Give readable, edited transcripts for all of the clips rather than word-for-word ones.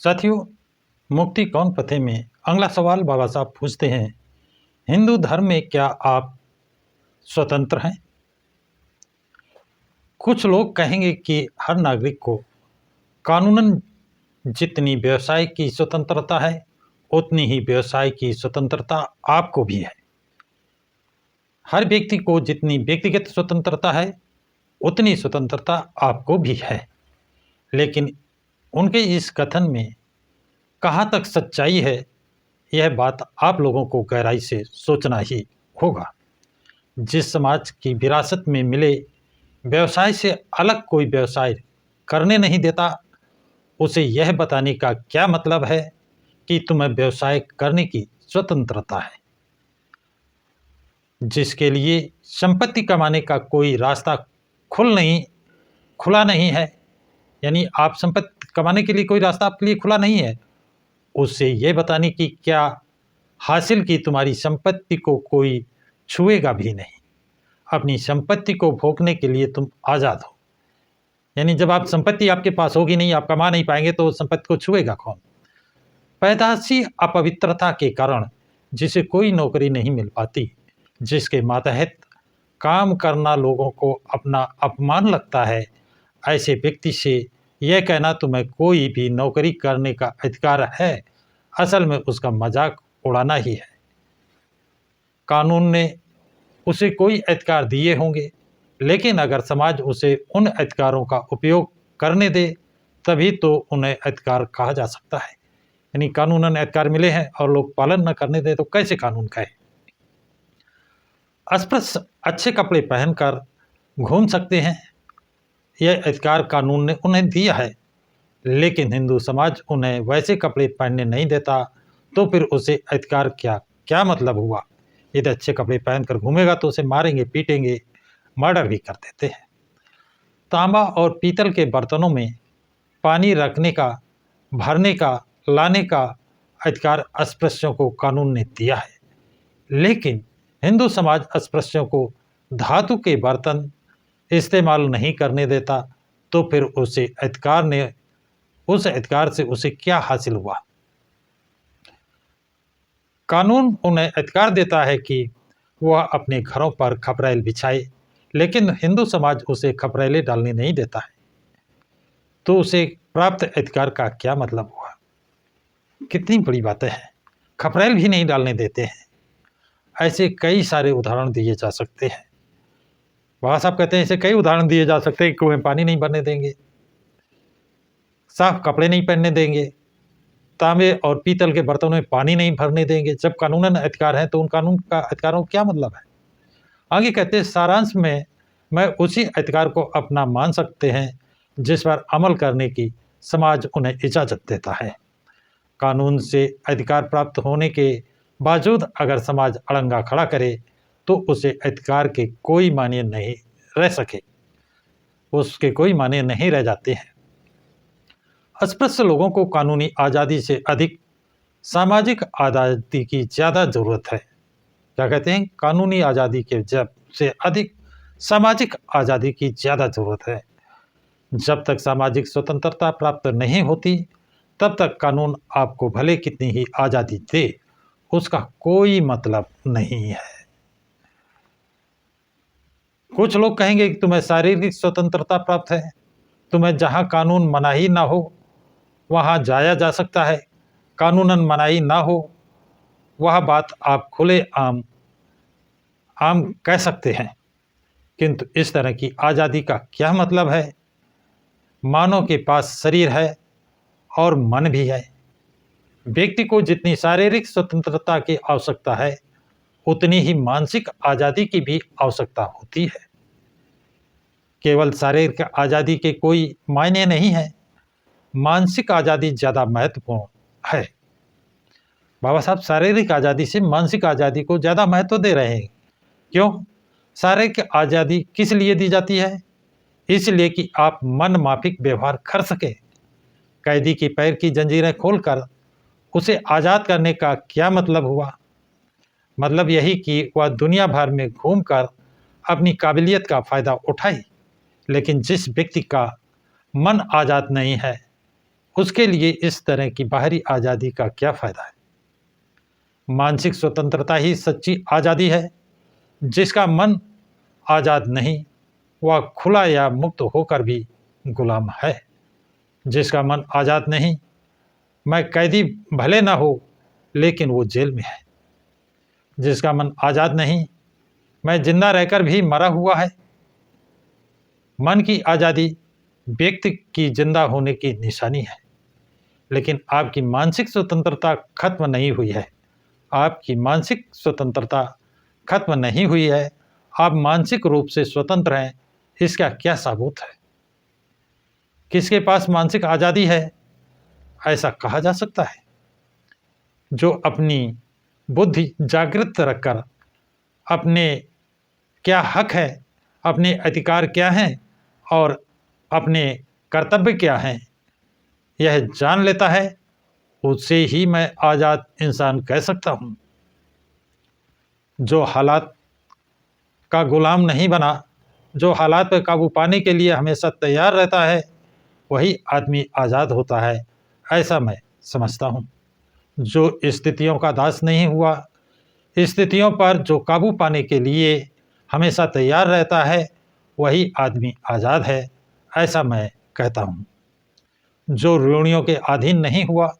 साथियों, मुक्ति कौन पथे में अगला सवाल बाबा साहब पूछते हैं, हिंदू धर्म में क्या आप स्वतंत्र हैं? कुछ लोग कहेंगे कि हर नागरिक को कानूनन जितनी व्यवसाय की स्वतंत्रता है उतनी ही व्यवसाय की स्वतंत्रता आपको भी है। हर व्यक्ति को जितनी व्यक्तिगत स्वतंत्रता है उतनी स्वतंत्रता आपको भी है। लेकिन उनके इस कथन में कहाँ तक सच्चाई है, यह बात आप लोगों को गहराई से सोचना ही होगा। जिस समाज की विरासत में मिले व्यवसाय से अलग कोई व्यवसाय करने नहीं देता, उसे यह बताने का क्या मतलब है कि तुम्हें व्यवसाय करने की स्वतंत्रता है। जिसके लिए संपत्ति कमाने का कोई रास्ता खुला नहीं है, यानी आप संपत्ति कमाने के लिए कोई रास्ता आपके लिए खुला नहीं है, उससे यह बताने की क्या हासिल की तुम्हारी संपत्ति को कोई छुएगा भी नहीं। अपनी संपत्ति को भोगने के लिए तुम आज़ाद हो। यानी जब आप संपत्ति आपके पास होगी नहीं, आप कमा नहीं पाएंगे, तो संपत्ति को छुएगा कौन? पैदाशी अपवित्रता के कारण जिसे कोई नौकरी नहीं मिल पाती, जिसके मातहत काम करना लोगों को अपना अपमान लगता है, ऐसे व्यक्ति से यह कहना तुम्हें कोई भी नौकरी करने का अधिकार है, असल में उसका मजाक उड़ाना ही है। कानून ने उसे कोई अधिकार दिए होंगे, लेकिन अगर समाज उसे उन अधिकारों का उपयोग करने दे तभी तो उन्हें अधिकार कहा जा सकता है। यानी कानूनन अधिकार मिले हैं और लोग पालन न करने दे तो कैसे कानून कहे? अस्पष्ट अच्छे कपड़े पहनकर घूम सकते हैं, यह अधिकार कानून ने उन्हें दिया है, लेकिन हिंदू समाज उन्हें वैसे कपड़े पहनने नहीं देता, तो फिर उसे अधिकार क्या मतलब हुआ? यदि अच्छे कपड़े पहनकर घूमेगा तो उसे मारेंगे, पीटेंगे, मर्डर भी कर देते हैं। तांबा और पीतल के बर्तनों में पानी रखने का, भरने का, लाने का अधिकार अस्पृश्यों को कानून ने दिया है, लेकिन हिंदू समाज अस्पृश्यों को धातु के बर्तन इस्तेमाल नहीं करने देता, तो फिर उस अधिकार से उसे क्या हासिल हुआ? कानून उन्हें अधिकार देता है कि वह अपने घरों पर खपरेल बिछाए, लेकिन हिंदू समाज उसे खपरेले डालने नहीं देता है, तो उसे प्राप्त अधिकार का क्या मतलब हुआ? कितनी बड़ी बातें हैं, खपरेल भी नहीं डालने देते हैं। ऐसे कई सारे उदाहरण दिए जा सकते हैं। बाबा साहब कहते हैं ऐसे कई उदाहरण दिए जा सकते हैं। कुएं में पानी नहीं भरने देंगे, साफ कपड़े नहीं पहनने देंगे, तांबे और पीतल के बर्तनों में पानी नहीं भरने देंगे। जब कानूनन अधिकार है तो उन कानून का अधिकारों का क्या मतलब है? आगे कहते हैं, सारांश में मैं उसी अधिकार को अपना मान सकते हैं जिस पर अमल करने की समाज उन्हें इजाज़त देता है। कानून से अधिकार प्राप्त होने के बावजूद अगर समाज अड़ंगा खड़ा करे तो उसे अधिकार के कोई मायने नहीं रह सके, उसके कोई मायने नहीं रह जाते हैं। अस्पृश्य लोगों को कानूनी आज़ादी से अधिक सामाजिक आज़ादी की ज़्यादा ज़रूरत है। क्या कहते हैं? कानूनी आज़ादी के से अधिक सामाजिक आज़ादी की ज़्यादा ज़रूरत है। जब तक सामाजिक स्वतंत्रता प्राप्त नहीं होती, तब तक कानून आपको भले कितनी ही आज़ादी दे, उसका कोई मतलब नहीं है। कुछ लोग कहेंगे कि तुम्हें शारीरिक स्वतंत्रता प्राप्त है, तुम्हें जहाँ कानून मनाही ना हो वहाँ जाया जा सकता है, कानूनन मनाही ना हो वह बात आप खुले आम कह सकते हैं। किंतु इस तरह की आज़ादी का क्या मतलब है? मानव के पास शरीर है और मन भी है। व्यक्ति को जितनी शारीरिक स्वतंत्रता की आवश्यकता है, उतनी ही मानसिक आज़ादी की भी आवश्यकता होती है। केवल शारीरिक आज़ादी के कोई मायने नहीं है, मानसिक आज़ादी ज़्यादा महत्वपूर्ण है। बाबा साहब शारीरिक आज़ादी से मानसिक आज़ादी को ज़्यादा महत्व दे रहे हैं। क्यों? शारीरिक आज़ादी किस लिए दी जाती है? इसलिए कि आप मन माफिक व्यवहार कर सके। कैदी की पैर की जंजीरें खोलकर उसे आज़ाद करने का क्या मतलब हुआ? मतलब यही कि वह दुनिया भर में घूमकर अपनी काबिलियत का फ़ायदा उठाए। लेकिन जिस व्यक्ति का मन आज़ाद नहीं है, उसके लिए इस तरह की बाहरी आज़ादी का क्या फ़ायदा है? मानसिक स्वतंत्रता ही सच्ची आज़ादी है। जिसका मन आज़ाद नहीं, वह खुला या मुक्त होकर भी गुलाम है। जिसका मन आज़ाद नहीं, मैं कैदी भले ना हो, लेकिन वो जेल में है। जिसका मन आज़ाद नहीं, मैं जिंदा रहकर भी मरा हुआ है। मन की आज़ादी व्यक्ति की जिंदा होने की निशानी है, लेकिन आपकी मानसिक स्वतंत्रता खत्म नहीं हुई है। आपकी मानसिक स्वतंत्रता खत्म नहीं हुई है। आप मानसिक रूप से स्वतंत्र हैं, इसका क्या सबूत है? किसके पास मानसिक आज़ादी है, ऐसा कहा जा सकता है? जो अपनी बुद्धि जागृत रखकर अपने क्या हक है, अपने अधिकार क्या हैं और अपने कर्तव्य क्या हैं, यह जान लेता है, उससे ही मैं आज़ाद इंसान कह सकता हूँ। जो हालात का गुलाम नहीं बना, जो हालात पर काबू पाने के लिए हमेशा तैयार रहता है, वही आदमी आज़ाद होता है, ऐसा मैं समझता हूँ। जो स्थितियों का दास नहीं हुआ, स्थितियों पर जो काबू पाने के लिए हमेशा तैयार रहता है, वही आदमी आज़ाद है, ऐसा मैं कहता हूँ। जो रूढ़ियों के अधीन नहीं हुआ,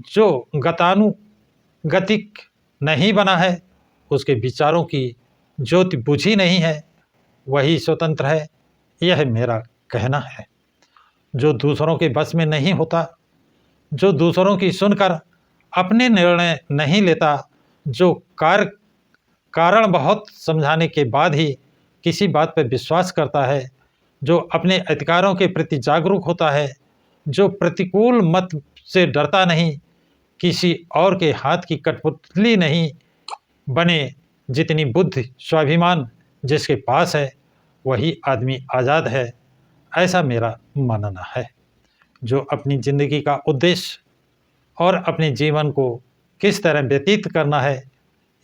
जो गतानुगतिक नहीं बना है, उसके विचारों की ज्योति बुझी नहीं है, वही स्वतंत्र है, यह मेरा कहना है। जो दूसरों के बस में नहीं होता, जो दूसरों की सुनकर अपने निर्णय नहीं लेता, जो कारण बहुत समझाने के बाद ही किसी बात पर विश्वास करता है, जो अपने अधिकारों के प्रति जागरूक होता है, जो प्रतिकूल मत से डरता नहीं, किसी और के हाथ की कठपुतली नहीं बने, जितनी बुद्धि स्वाभिमान जिसके पास है, वही आदमी आज़ाद है, ऐसा मेरा मानना है। जो अपनी ज़िंदगी का उद्देश्य और अपने जीवन को किस तरह व्यतीत करना है,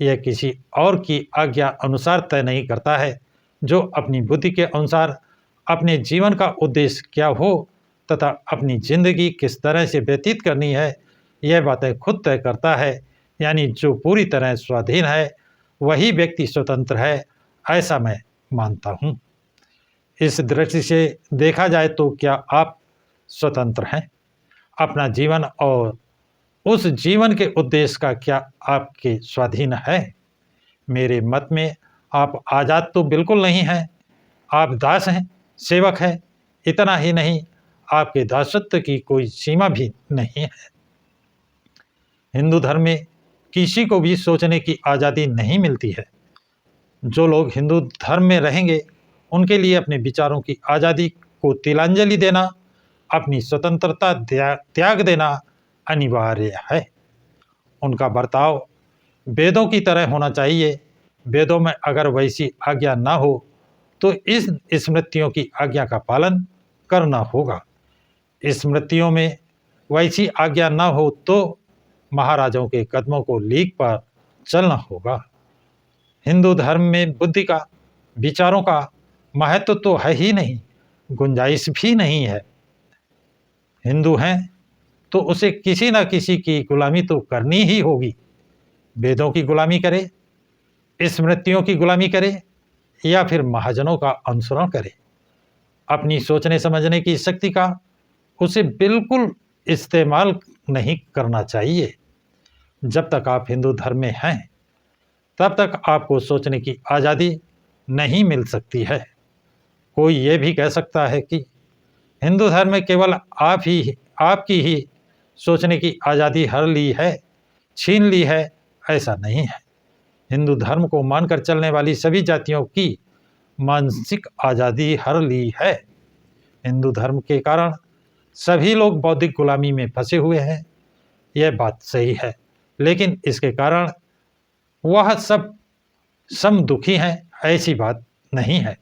यह किसी और की आज्ञा अनुसार तय नहीं करता है। जो अपनी बुद्धि के अनुसार अपने जीवन का उद्देश्य क्या हो तथा अपनी ज़िंदगी किस तरह से व्यतीत करनी है, यह बातें खुद तय करता है, यानी जो पूरी तरह स्वाधीन है, वही व्यक्ति स्वतंत्र है, ऐसा मैं मानता हूँ। इस दृष्टि से देखा जाए तो क्या आप स्वतंत्र हैं? अपना जीवन और उस जीवन के उद्देश्य का क्या आपके स्वाधीन है? मेरे मत में आप आज़ाद तो बिल्कुल नहीं हैं। आप दास हैं, सेवक हैं। इतना ही नहीं, आपके दासत्व की कोई सीमा भी नहीं है। हिंदू धर्म में किसी को भी सोचने की आज़ादी नहीं मिलती है। जो लोग हिंदू धर्म में रहेंगे, उनके लिए अपने विचारों की आज़ादी को तिलांजलि देना, अपनी स्वतंत्रता त्याग देना अनिवार्य है। उनका बर्ताव वेदों की तरह होना चाहिए। वेदों में अगर वैसी आज्ञा ना हो, तो इस स्मृतियों की आज्ञा का पालन करना होगा। स्मृतियों में वैसी आज्ञा ना हो तो महाराजाओं के कदमों को लीक पर चलना होगा। हिंदू धर्म में बुद्धि का, विचारों का महत्व तो है ही नहीं, गुंजाइश भी नहीं है। हिंदू हैं तो उसे किसी न किसी की गुलामी तो करनी ही होगी। वेदों की गुलामी करे, स्मृतियों की गुलामी करे, या फिर महाजनों का अनुसरण करे। अपनी सोचने समझने की शक्ति का उसे बिल्कुल इस्तेमाल नहीं करना चाहिए। जब तक आप हिंदू धर्म में हैं, तब तक आपको सोचने की आज़ादी नहीं मिल सकती है। कोई ये भी कह सकता है कि हिंदू धर्म में केवल आपकी ही सोचने की आज़ादी हर ली है, छीन ली है। ऐसा नहीं है। हिंदू धर्म को मानकर चलने वाली सभी जातियों की मानसिक आज़ादी हर ली है। हिंदू धर्म के कारण सभी लोग बौद्धिक गुलामी में फंसे हुए हैं, यह बात सही है, लेकिन इसके कारण वह सब सम दुखी हैं, ऐसी बात नहीं है।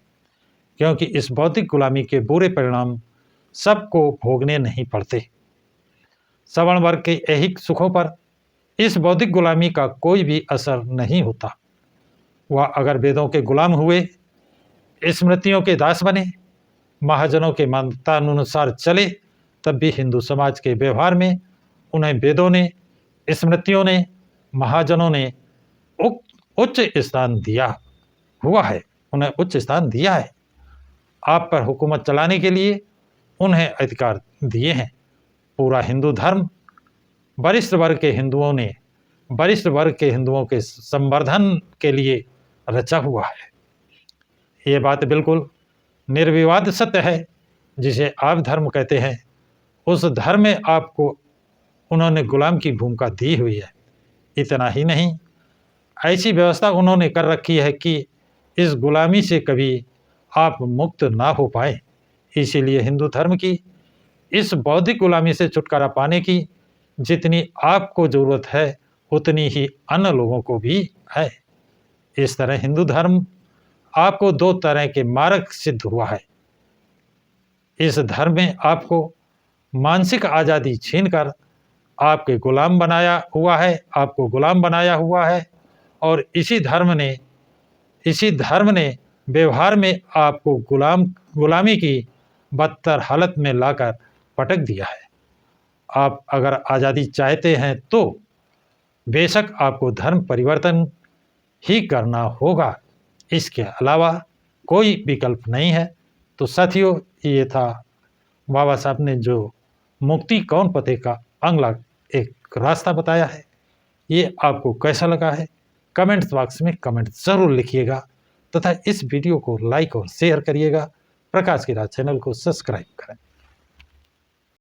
क्योंकि इस बौद्धिक गुलामी के बुरे परिणाम सबको भोगने नहीं पड़ते। सवर्ण वर्ग के ऐहिक सुखों पर इस बौद्धिक गुलामी का कोई भी असर नहीं होता। वह अगर वेदों के गुलाम हुए, स्मृतियों के दास बने, महाजनों के मतानुसार चले, तब भी हिंदू समाज के व्यवहार में उन्हें वेदों ने, स्मृतियों ने, महाजनों ने उच्च स्थान दिया हुआ है, उन्हें उच्च स्थान दिया है। आप पर हुकूमत चलाने के लिए उन्हें अधिकार दिए हैं। पूरा हिंदू धर्म वरिष्ठ वर्ग के हिंदुओं के संवर्धन के लिए रचा हुआ है। ये बात बिल्कुल निर्विवाद सत्य है। जिसे आप धर्म कहते हैं, उस धर्म में आपको उन्होंने गुलाम की भूमिका दी हुई है। इतना ही नहीं, ऐसी व्यवस्था उन्होंने कर रखी है कि इस गुलामी से कभी आप मुक्त ना हो पाए। इसीलिए हिंदू धर्म की इस बौद्धिक गुलामी से छुटकारा पाने की जितनी आपको ज़रूरत है, उतनी ही अन्य लोगों को भी है। इस तरह हिंदू धर्म आपको दो तरह के मार्ग सिद्ध हुआ है। इस धर्म में आपको मानसिक आज़ादी छीनकर आपको गुलाम बनाया हुआ है, और इसी धर्म ने व्यवहार में आपको गुलामी की बदतर हालत में लाकर पटक दिया है। आप अगर आज़ादी चाहते हैं तो बेशक आपको धर्म परिवर्तन ही करना होगा, इसके अलावा कोई विकल्प नहीं है। तो साथियों, ये था बाबा साहब ने जो मुक्ति कौन पते का अगला एक रास्ता बताया है। ये आपको कैसा लगा है, कमेंट्स बॉक्स में कमेंट ज़रूर लिखिएगा तथा इस वीडियो को लाइक और शेयर करिएगा। प्रकाश की राह चैनल को सब्सक्राइब करें।